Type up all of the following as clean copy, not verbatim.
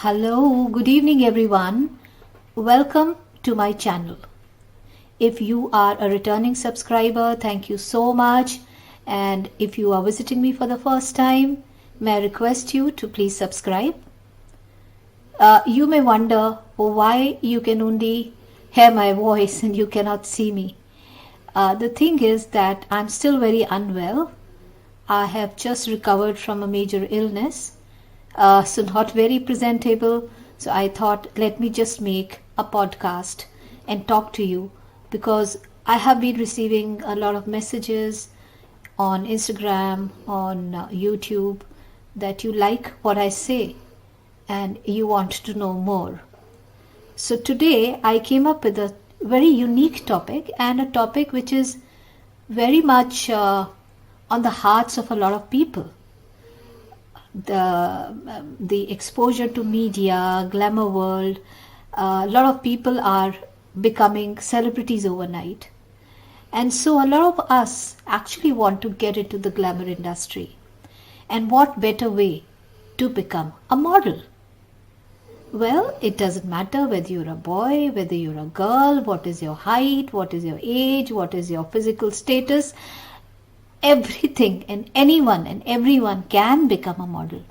Hello, good evening everyone. Welcome to my channel. If you are a returning subscriber, thank you so much. And if you are visiting me for the first time, may I request you to please subscribe. You may wonder why you can only hear my voice and you cannot see me. The thing is that I'm still very unwell. I have just recovered from a major illness. So not very presentable. So I thought, let me just make a podcast and talk to you, because I have been receiving a lot of messages on Instagram, on YouTube, that you like what I say and you want to know more. So today I came up with a very unique topic, and a topic which is very much on the hearts of a lot of people. The exposure to media, glamour world, a lot of people are becoming celebrities overnight. And so a lot of us actually want to get into the glamour industry. And what better way to become a model? Well, it doesn't matter whether you're a boy, whether you're a girl, what is your height, what is your age, what is your physical status. Everything and anyone and everyone can become a model.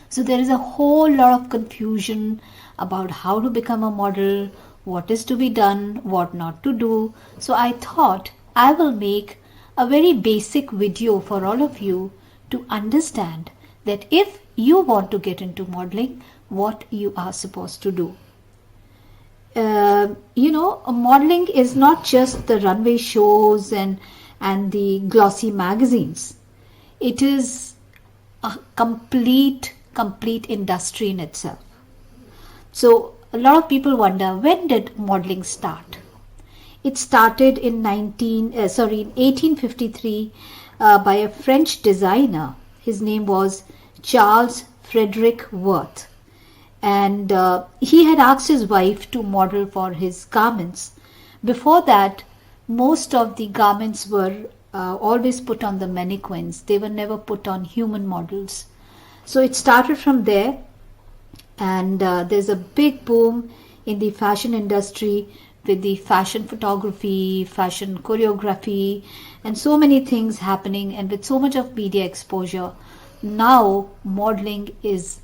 So there is a whole lot of confusion about how to become a model, what is to be done, what not to do. So I thought I will make a very basic video for all of you to understand that if you want to get into modeling, what you are supposed to do. Modeling is not just the runway shows and the glossy magazines. It is a complete industry in itself. So a lot of people wonder, when did modeling start? It started in 1853 by a French designer. His name was Charles Frederick Worth, and he had asked his wife to model for his garments. Before that, most of the garments were always put on the mannequins. They were never put on human models. So it started from there, and there's a big boom in the fashion industry with the fashion photography, fashion choreography, and so many things happening, and with so much of media exposure. Now modeling is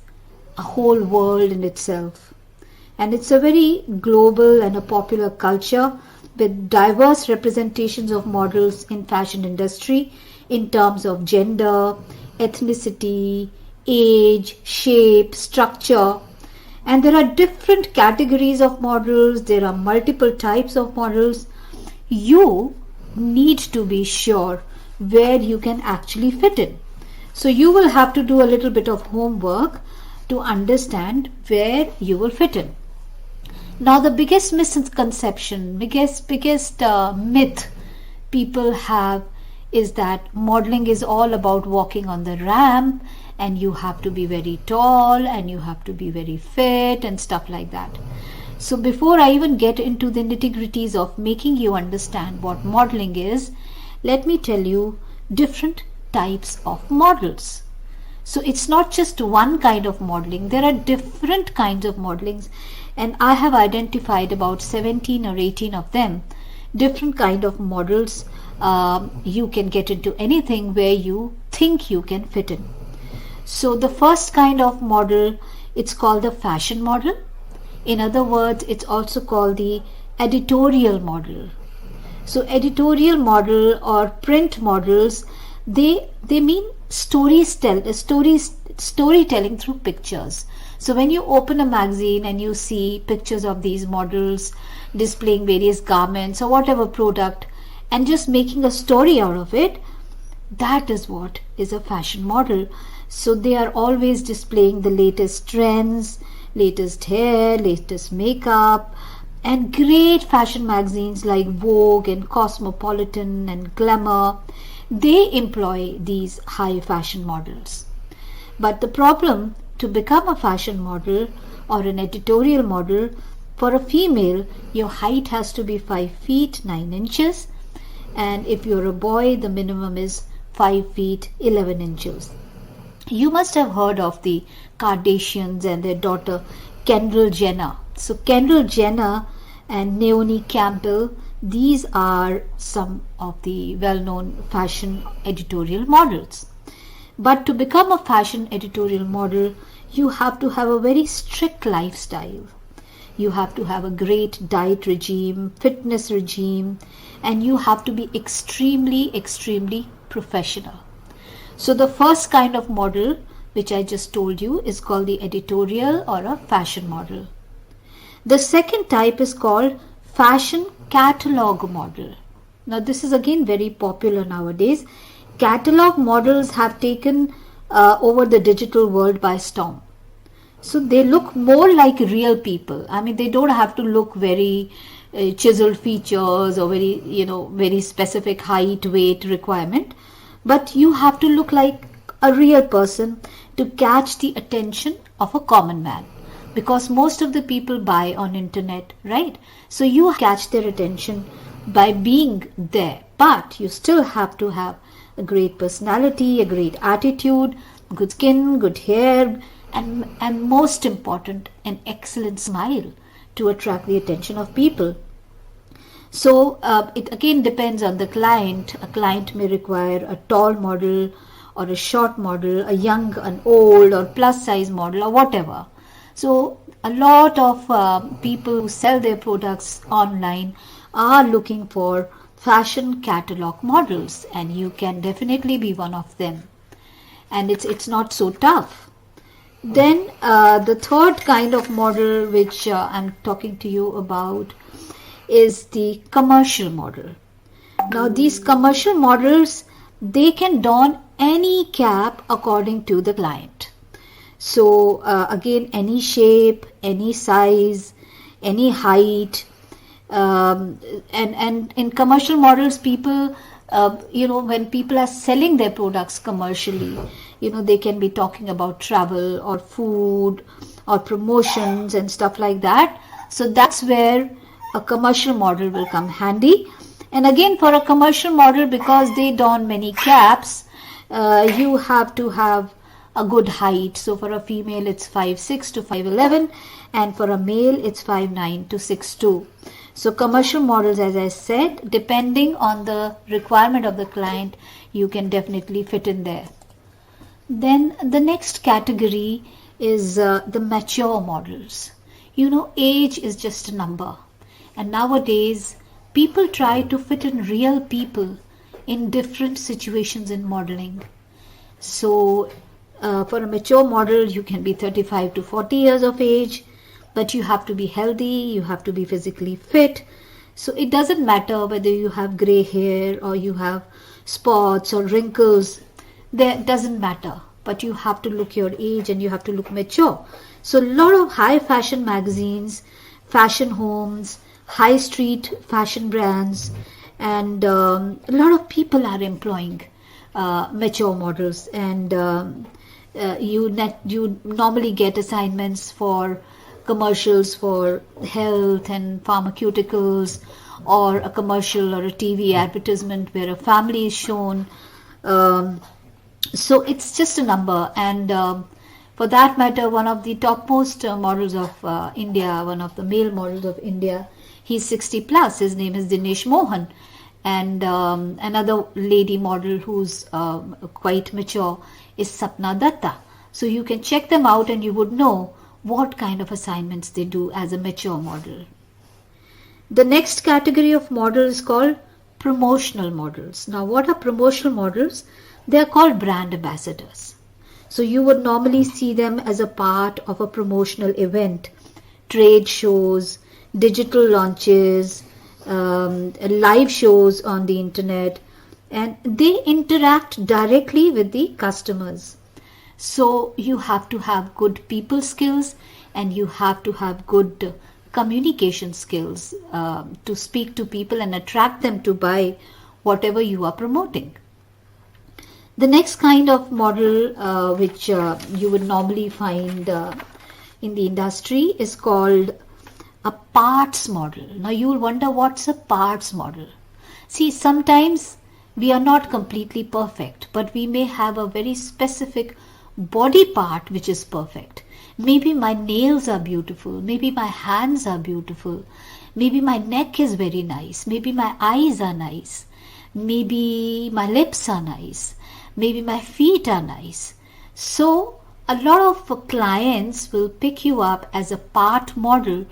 a whole world in itself, and it's a very global and a popular culture, with diverse representations of models in fashion industry in terms of gender, ethnicity, age, shape, structure. And there are different categories of models. There are multiple types of models. You need to be sure where you can actually fit in. So you will have to do a little bit of homework to understand where you will fit in. Now, the biggest misconception, biggest myth people have is that modeling is all about walking on the ramp, and you have to be very tall and you have to be very fit and stuff like that. So before I even get into the nitty-gritties of making you understand what modeling is, let me tell you different types of models. So it's not just one kind of modeling. There are different kinds of modelings, and I have identified about 17 or 18 of them, different kind of models. You can get into anything where you think you can fit in. So the first kind of model, it's called the fashion model. In other words, it's also called the editorial model. So editorial model or print models, they mean storytelling through pictures. So when you open a magazine and you see pictures of these models displaying various garments or whatever product and just making a story out of it, that is what is a fashion model. So they are always displaying the latest trends, latest hair, latest makeup, and great fashion magazines like Vogue and Cosmopolitan and Glamour, they employ these high fashion models. But the problem to become a fashion model or an editorial model, for a female, your height has to be 5 feet 9 inches, and if you're a boy, the minimum is 5 feet 11 inches. You must have heard of the Kardashians and their daughter Kendall Jenner. So Kendall Jenner and Naomi Campbell, these are some of the well-known fashion editorial models. But to become a fashion editorial model, you have to have a very strict lifestyle. You have to have a great diet regime, fitness regime, and you have to be extremely, extremely professional. So the first kind of model, which I just told you, is called the editorial or a fashion model. The second type is called fashion catalog model. Now this is again very popular nowadays. Catalog models have taken over the digital world by storm. So they look more like real people. I mean, they don't have to look very chiseled features or very specific height, weight requirement. But you have to look like a real person to catch the attention of a common man, because most of the people buy on internet, right? So you catch their attention by being there, but you still have to have a great personality, a great attitude, good skin, good hair, and most important, an excellent smile to attract the attention of people. So it again depends on the client. A client may require a tall model or a short model, a young, an old or plus size model or whatever. So a lot of people who sell their products online are looking for fashion catalog models, and you can definitely be one of them. And it's not so tough. Then the third kind of model which I'm talking to you about is the commercial model. Now these commercial models, they can don any cap according to the client. So again, any shape, any size, any height, and in commercial models, people when people are selling their products commercially, they can be talking about travel or food or promotions and stuff like that. So that's where a commercial model will come handy. And again, for a commercial model, because they don many caps, you have to have a good height. So for a female, it's 5'6" to 5'11", and for a male, it's 5'9" to 6'2". So commercial models, as I said, depending on the requirement of the client, you can definitely fit in there. Then the next category is the mature models. Age is just a number. And nowadays, people try to fit in real people in different situations in modeling. So for a mature model, you can be 35 to 40 years of age, but you have to be healthy, you have to be physically fit. So it doesn't matter whether you have gray hair or you have spots or wrinkles. That doesn't matter, but you have to look your age and you have to look mature. So a lot of high fashion magazines, fashion homes, high street fashion brands, and a lot of people are employing mature models, and you normally get assignments for commercials for health and pharmaceuticals, or a commercial or a TV advertisement where a family is shown. So it's just a number. And for that matter, one of the topmost models of India, one of the male models of India, he's 60 plus. His name is Dinesh Mohan. And another lady model who's quite mature is Sapna Datta. So you can check them out and you would know what kind of assignments they do as a mature model. The next category of model is called promotional models. Now, what are promotional models? They are called brand ambassadors. So you would normally see them as a part of a promotional event, trade shows, digital launches, live shows on the internet, and they interact directly with the customers. So you have to have good people skills and you have to have good communication skills to speak to people and attract them to buy whatever you are promoting. The next kind of model which you would normally find in the industry is called a parts model. Now you will wonder, what's a parts model? See, sometimes we are not completely perfect, but we may have a very specific body part which is perfect. Maybe my nails are beautiful, maybe my hands are beautiful, maybe my neck is very nice, maybe my eyes are nice, maybe my lips are nice, maybe my feet are nice. So a lot of clients will pick you up as a part model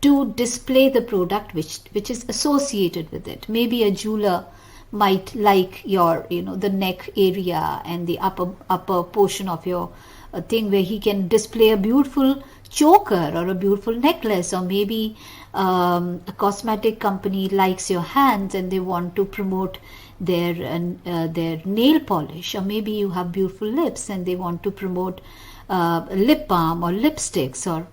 to display the product which is associated with it. Maybe a jeweler might like your, the neck area and the upper portion of your thing, where he can display a beautiful choker or a beautiful necklace. Or maybe a cosmetic company likes your hands and they want to promote their nail polish. Or maybe you have beautiful lips and they want to promote lip balm or lipsticks, or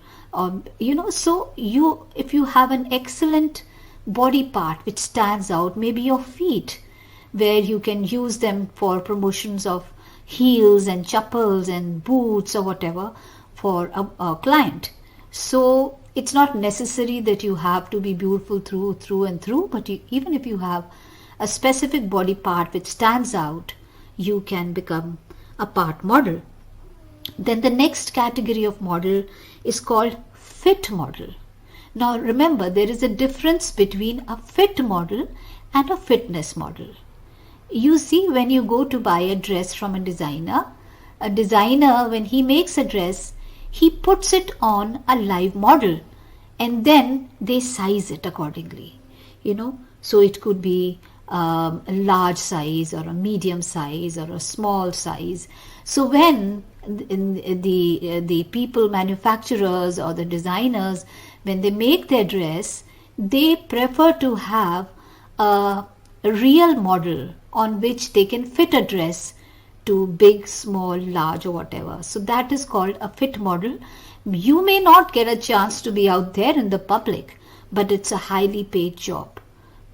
so if you have an excellent body part which stands out, maybe your feet, where you can use them for promotions of heels and chappals and boots or whatever for a client. So it's not necessary that you have to be beautiful through and through, but even if you have a specific body part which stands out, you can become a part model. Then the next category of model is called fit model. Now remember, there is a difference between a fit model and a fitness model. You see, when you go to buy a dress from a designer, when he makes a dress, he puts it on a live model and then they size it accordingly. So it could be a large size or a medium size or a small size. So when the people, manufacturers or the designers, when they make their dress, they prefer to have a real model on which they can fit a dress to big, small, large or whatever. So that is called a fit model. You may not get a chance to be out there in the public, but it's a highly paid job.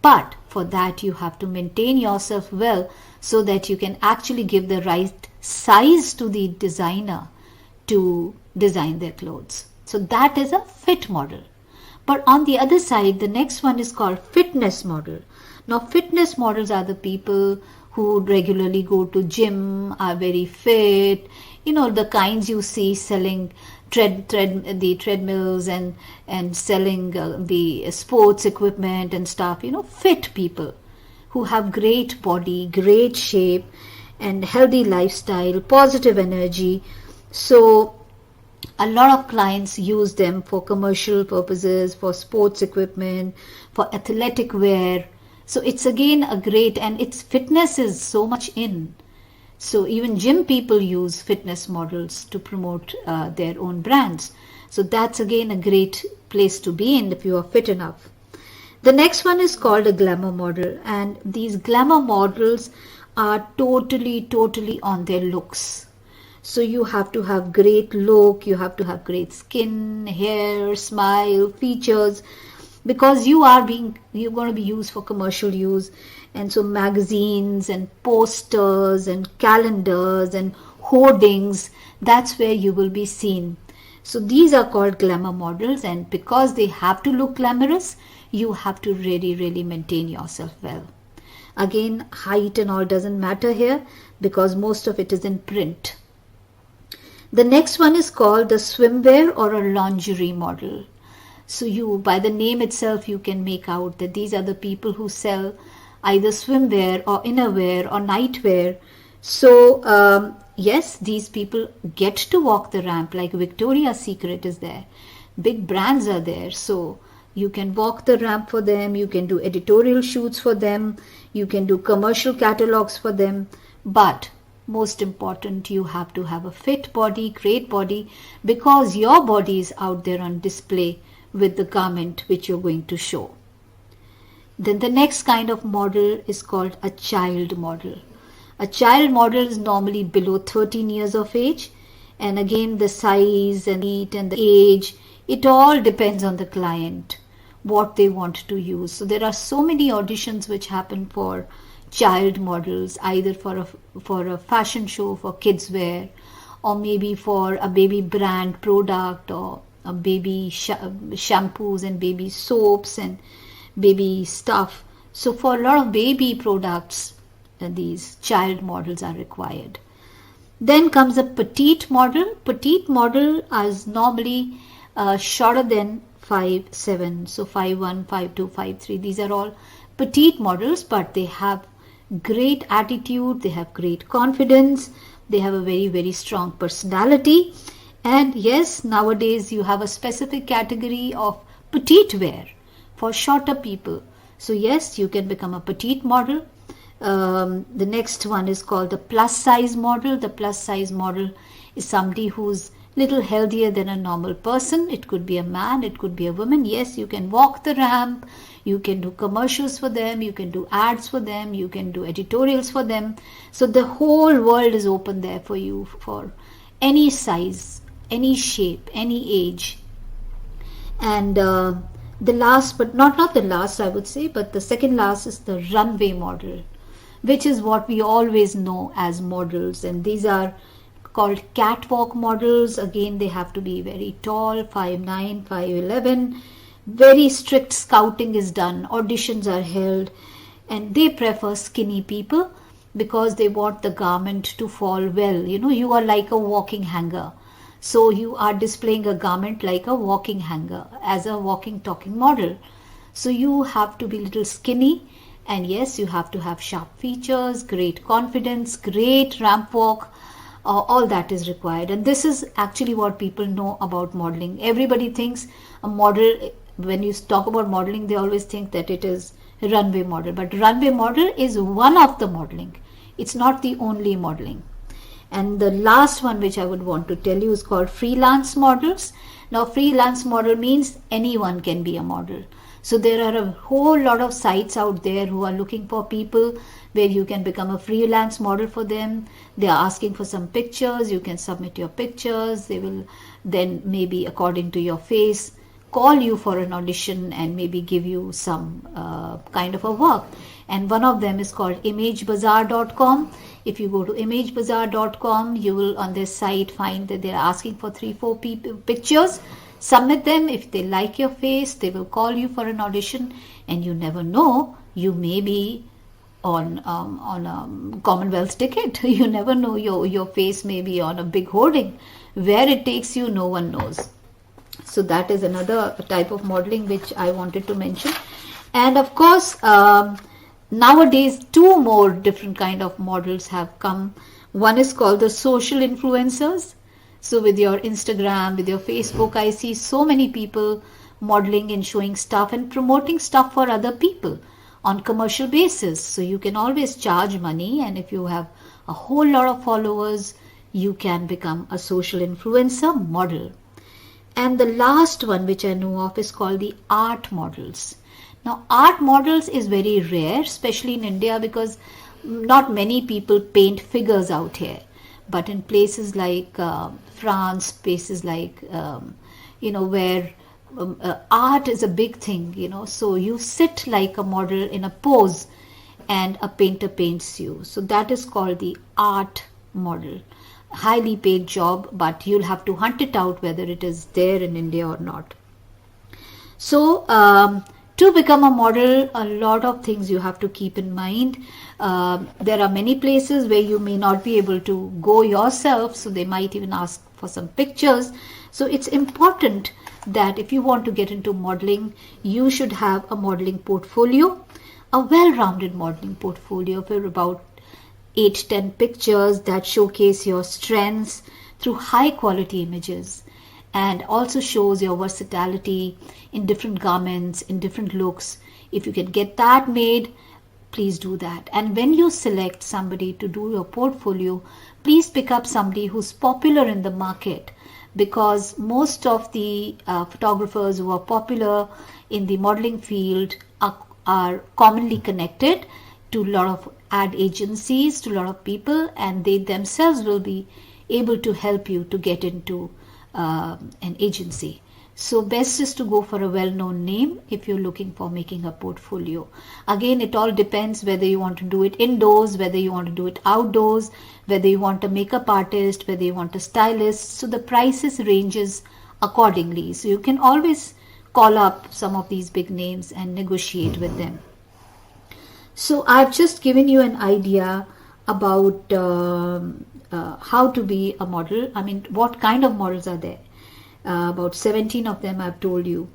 But for that you have to maintain yourself well so that you can actually give the right size to the designer to design their clothes. So that is a fit model. But on the other side, the next one is called fitness model. Now fitness models are the people who regularly go to gym, are very fit, the kinds you see selling the treadmills and selling the sports equipment and stuff, fit people who have great body, great shape and healthy lifestyle, positive energy. So a lot of clients use them for commercial purposes, for sports equipment, for athletic wear. So it's again a great, and its fitness is so much in. So even gym people use fitness models to promote their own brands. So that's again a great place to be in if you are fit enough. The next one is called a glamour model, and these glamour models are totally on their looks. So you have to have great look, you have to have great skin, hair, smile, features, because you're going to be used for commercial use. And so magazines and posters and calendars and hoardings, that's where you will be seen. So these are called glamour models, and because they have to look glamorous, you have to really maintain yourself well. Again, height and all doesn't matter here because most of it is in print. The next one is called the swimwear or a lingerie model. So by the name itself, you can make out that these are the people who sell either swimwear or innerwear or nightwear. So yes, these people get to walk the ramp, like Victoria's Secret is there. Big brands are there. So you can walk the ramp for them. You can do editorial shoots for them. You can do commercial catalogs for them. But most important, you have to have a fit body, great body, because your body is out there on display with the garment which you're going to show. Then the next kind of model is called a child model. A child model is normally below 13 years of age, and again the size and height and the age, it all depends on the client, what they want to use. So there are so many auditions which happen for child models, either for a fashion show for kids wear, or maybe for a baby brand product, or a baby shampoos and baby soaps and baby stuff. So for a lot of baby products, these child models are required. Then comes a petite model. Petite model is normally shorter than 5'7", so 5'1", 5'2", 5'3". These are all petite models, but they have great attitude, they have great confidence, they have a very, very strong personality. And yes, nowadays you have a specific category of petite wear for shorter people. So yes, you can become a petite model. The next one is called the plus size model. The plus size model is somebody who's little healthier than a normal person. It could be a man, it could be a woman. Yes, you can walk the ramp, you can do commercials for them, you can do ads for them, you can do editorials for them. So the whole world is open there for you, for any size, any shape, any age. And the last, but not the last, I would say, but the second last is the runway model, which is what we always know as models. And these are called catwalk models. Again, they have to be very tall, 5'9", 5'11". Very strict scouting is done, auditions are held, and they prefer skinny people because they want the garment to fall well. You know, you are like a walking hanger. So you are displaying a garment like a walking hanger as a walking talking model. So you have to be little skinny, and yes, you have to have sharp features, great confidence, great ramp walk. All that is required. And this is actually what people know about modeling. Everybody thinks a model, when you talk about modeling, they always think that it is a runway model. But runway model is one of the modeling. It's not the only modeling. And the last one which I would want to tell you is called freelance models. Now, freelance model means anyone can be a model. So there are a whole lot of sites out there who are looking for people where you can become a freelance model for them. They are asking for some pictures. You can submit your pictures. They will then, maybe according to your face, call you for an audition and maybe give you some kind of a work. And one of them is called imagebazaar.com. If you go to imagebazaar.com, you will on this site find that they are asking for 3-4 pictures. Submit them. If they like your face, they will call you for an audition. And you never know, you may be on a Commonwealth ticket. You never know, your face may be on a big hoarding. Where it takes you, no one knows. So that is another type of modeling which I wanted to mention. And of course, nowadays 2 more different kind of models have come. One is called the social influencers. So with your Instagram, with your Facebook, I see so many people modeling and showing stuff and promoting stuff for other people on commercial basis. So you can always charge money, and if you have a whole lot of followers, you can become a social influencer model. And the last one which I know of is called the art models. Now, art models is very rare, especially in India, because not many people paint figures out here. But in places like France, places like, where art is a big thing, so you sit like a model in a pose and a painter paints you. So that is called the art model. Highly paid job, but you'll have to hunt it out whether it is there in India or not. So to become a model, a lot of things you have to keep in mind. There are many places where you may not be able to go yourself, so they might even ask for some pictures. So it's important that if you want to get into modeling, you should have a modeling portfolio, a well-rounded modeling portfolio for about 8-10 pictures that showcase your strengths through high quality images, and also shows your versatility in different garments, in different looks. If you can get that made, please do that. And when you select somebody to do your portfolio, please pick up somebody who's popular in the market, because most of the photographers who are popular in the modeling field are commonly connected to a lot of ad agencies, to a lot of people, and they themselves will be able to help you to get into an agency. So best is to go for a well-known name if you're looking for making a portfolio. Again, it all depends whether you want to do it indoors, whether you want to do it outdoors, whether you want a makeup artist, whether you want a stylist. So the prices ranges accordingly. So you can always call up some of these big names and negotiate with them. So I've just given you an idea about how to be a model. I mean, what kind of models are there? About 17 of them I've told you.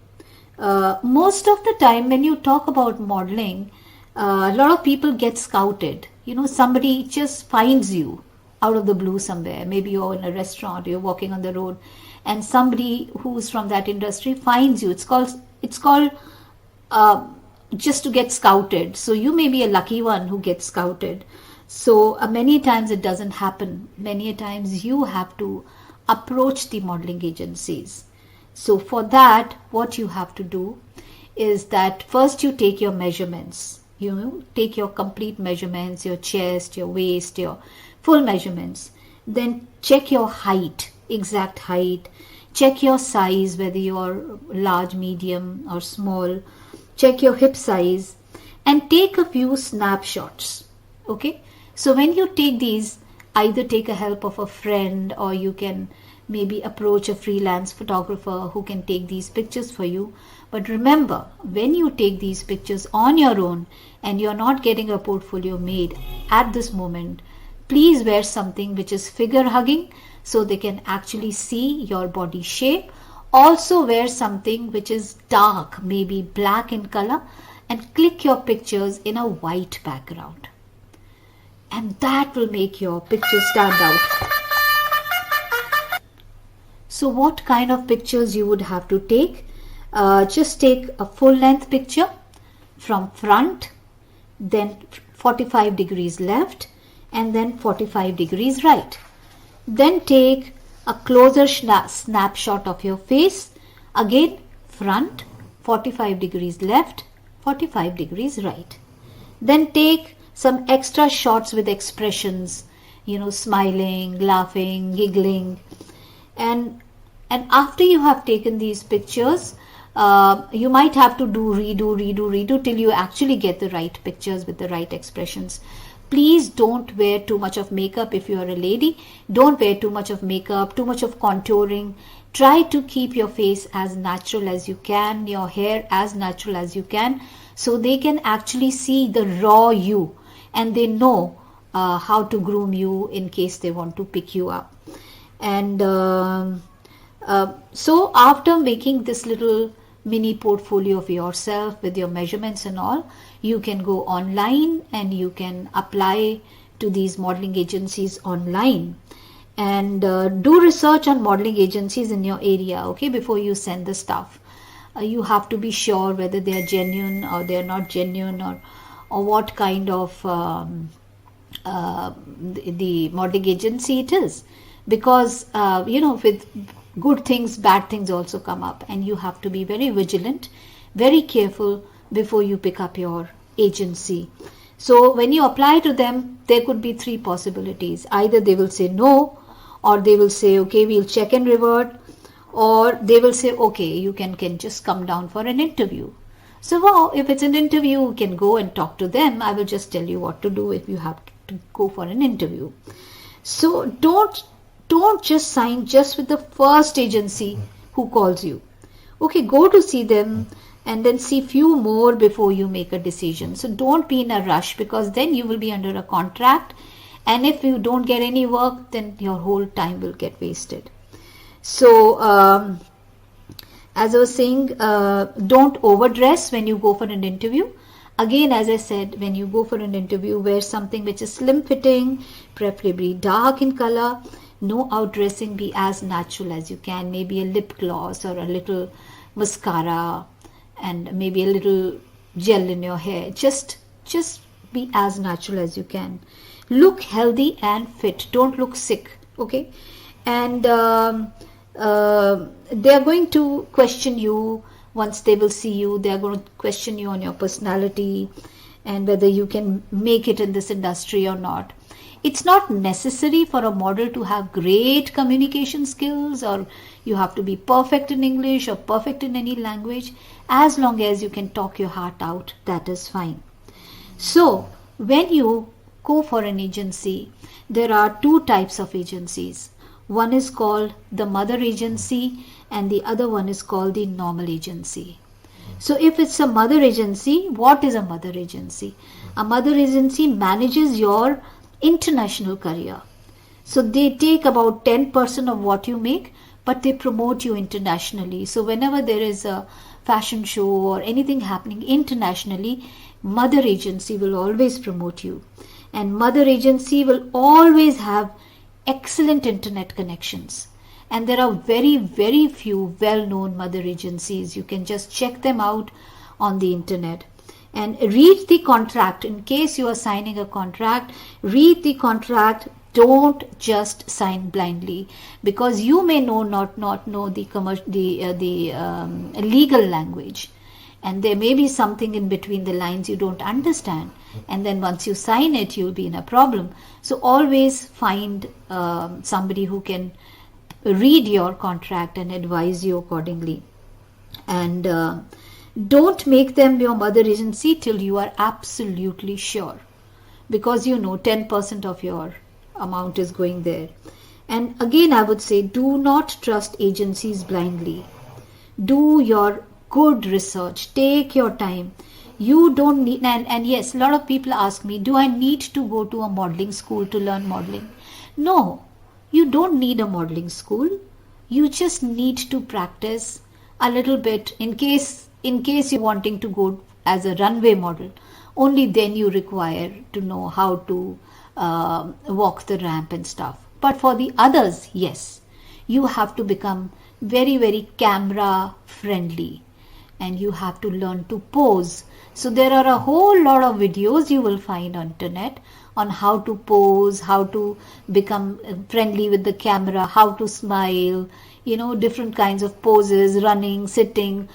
Most of the time when you talk about modeling, a lot of people get scouted. Somebody just finds you out of the blue somewhere. Maybe you're in a restaurant, you're walking on the road, and somebody who's from that industry finds you. It's called just to get scouted. So you may be a lucky one who gets scouted. So many times it doesn't happen. Many times you have to approach the modeling agencies. So for that, what you have to do is that first you take your measurements. Take your complete measurements, your chest, your waist, your full measurements. Then check your height, exact height. Check your size, whether you're large, medium or small. Check your hip size and take a few snapshots. Okay. So when you take these, either take a help of a friend, or you can maybe approach a freelance photographer who can take these pictures for you. But remember, when you take these pictures on your own and you're not getting a portfolio made at this moment, please wear something which is figure hugging so they can actually see your body shape. Also wear something which is dark, maybe black in color, and click your pictures in a white background. And that will make your picture stand out. So what kind of pictures you would have to take? Just take a full length picture from front, then 45 degrees left, and then 45 degrees right. Then take a closer snapshot of your face. Again, front, 45 degrees left, 45 degrees right. Then take some extra shots with expressions, smiling, laughing, giggling. And after you have taken these pictures, you might have to redo till you actually get the right pictures with the right expressions. Please don't wear too much of makeup if you are a lady. Don't wear too much of makeup, too much of contouring. Try to keep your face as natural as you can, your hair as natural as you can, so they can actually see the raw you and they know how to groom you in case they want to pick you up. And so after making this little mini portfolio of yourself with your measurements and all, you can go online and you can apply to these modeling agencies online, and do research on modeling agencies in your area, okay, before you send the stuff. You have to be sure whether they are genuine or they are not genuine, or what kind of the modeling agency it is, because with good things, bad things also come up, and you have to be very vigilant, very careful before you pick up your agency. So when you apply to them, there could be three possibilities. Either they will say no, or they will say, okay, we'll check and revert, or they will say, okay, you can just come down for an interview. So wow, if it's an interview, you can go and talk to them. I will just tell you what to do if you have to go for an interview. So don't just sign just with the first agency who calls you. Okay, go to see them and then see few more before you make a decision. So don't be in a rush, because then you will be under a contract, and if you don't get any work, then your whole time will get wasted. So as I was saying, don't overdress when you go for an interview. Again, as I said, when you go for an interview, wear something which is slim fitting, preferably dark in color. No outdressing, be as natural as you can. Maybe a lip gloss or a little mascara and maybe a little gel in your hair. Just be as natural as you can. Look healthy and fit. Don't look sick, okay? And they are going to question you. Once they will see you, they are going to question you on your personality and whether you can make it in this industry or not. It's not necessary for a model to have great communication skills, or you have to be perfect in English or perfect in any language. As long as you can talk your heart out, that is fine. So when you go for an agency, there are two types of agencies. One is called the mother agency and the other one is called the normal agency. So if it's a mother agency, what is a mother agency? A mother agency manages your international career. So they take about 10% of what you make, but they promote you internationally. So whenever there is a fashion show or anything happening internationally, mother agency will always promote you. And mother agency will always have excellent internet connections. And there are very, very few well-known mother agencies. You can just check them out on the internet. And read the contract. In case you are signing a contract, read the contract. Don't just sign blindly, because you may not know the legal language, and there may be something in between the lines you don't understand, and then once you sign it, you'll be in a problem. So always find somebody who can read your contract and advise you accordingly. And don't make them your mother agency till you are absolutely sure, because 10% of your amount is going there. And again, I would say, do not trust agencies blindly. Do your good research. Take your time. You don't need, and yes, a lot of people ask me, do I need to go to a modeling school to learn modeling? No, you don't need a modeling school. You just need to practice a little bit in case you're wanting to go as a runway model. Only then you require to know how to walk the ramp and stuff. But for the others, yes, you have to become very, very camera friendly, and you have to learn to pose. So there are a whole lot of videos you will find on internet on how to pose, how to become friendly with the camera, how to smile, different kinds of poses, running, sitting.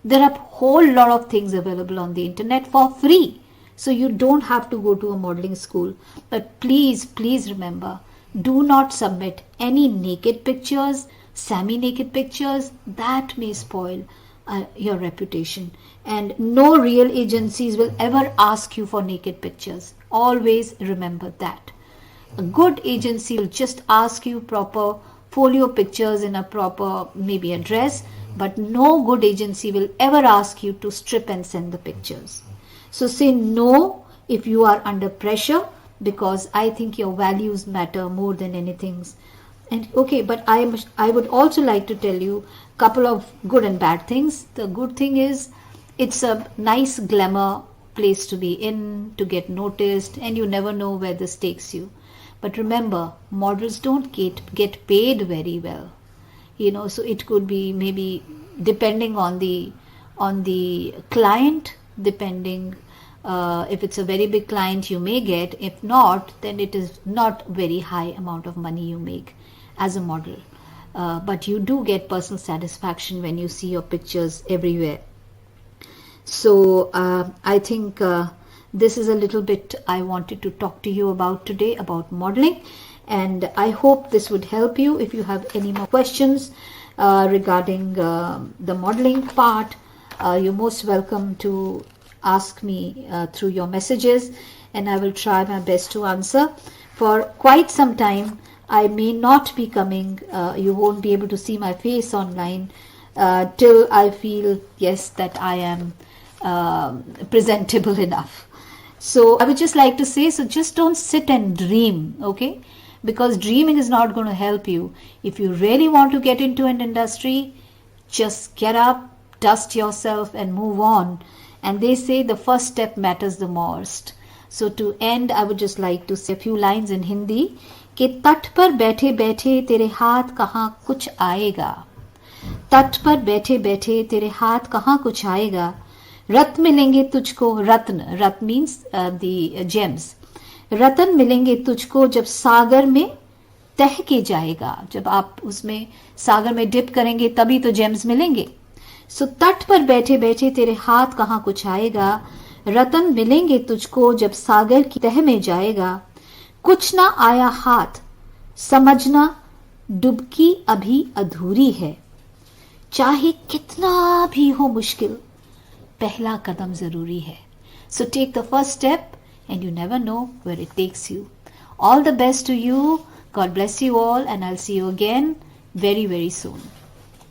There are a whole lot of things available on the internet for free. So you don't have to go to a modeling school. But please remember, do not submit any naked pictures, semi-naked pictures. That may spoil your reputation. And no real agencies will ever ask you for naked pictures. Always remember that. A good agency will just ask you proper folio pictures in a proper, maybe a dress, but no good agency will ever ask you to strip and send the pictures. So say no if you are under pressure, because I think your values matter more than anything. And okay, but I would also like to tell you a couple of good and bad things. The good thing is it's a nice glamour place to be in, to get noticed, and you never know where this takes you. But remember, models don't get paid very well. So it could be maybe depending on the client, depending if it's a very big client you may get. If not, then it is not very high amount of money you make as a model. But you do get personal satisfaction when you see your pictures everywhere. So I think this is a little bit I wanted to talk to you about today about modeling, and I hope this would help you. If you have any more questions regarding the modeling part, you're most welcome to ask me through your messages, and I will try my best to answer. For quite some time I may not be coming, you won't be able to see my face online till I feel, yes, that I am presentable enough. So I would just like to say, so just don't sit and dream, okay? Because dreaming is not going to help you. If you really want to get into an industry, just get up, dust yourself and move on. And they say the first step matters the most. So to end, I would just like to say a few lines in Hindi. कि तट पर बैठे बैठे तेरे हाथ कहाँ कुछ आएगा, तट पर बैठे बैठे तेरे हाथ कहाँ कुछ आएगा, रत्न मिलेंगे तुझको, रत्न, रत्न मीन्स द जेम्स, रत्न मिलेंगे तुझको जब सागर में तह के जाएगा, जब आप उसमें सागर में डिप करेंगे तभी तो जेम्स मिलेंगे. सो तट पर बैठे बैठे तेरे हाथ कहाँ कुछ आएगा, रत्न मिलेंगे तुझको जब सागर की तह में जाएगा, कुछ ना आया हाथ समझना डुबकी अभी अधूरी है, चाहे कितना भी हो मुश्किल पहला कदम जरूरी है. So take the first step and you never know where it takes you. All the best to you. God bless you all, and I'll see you again very, very soon.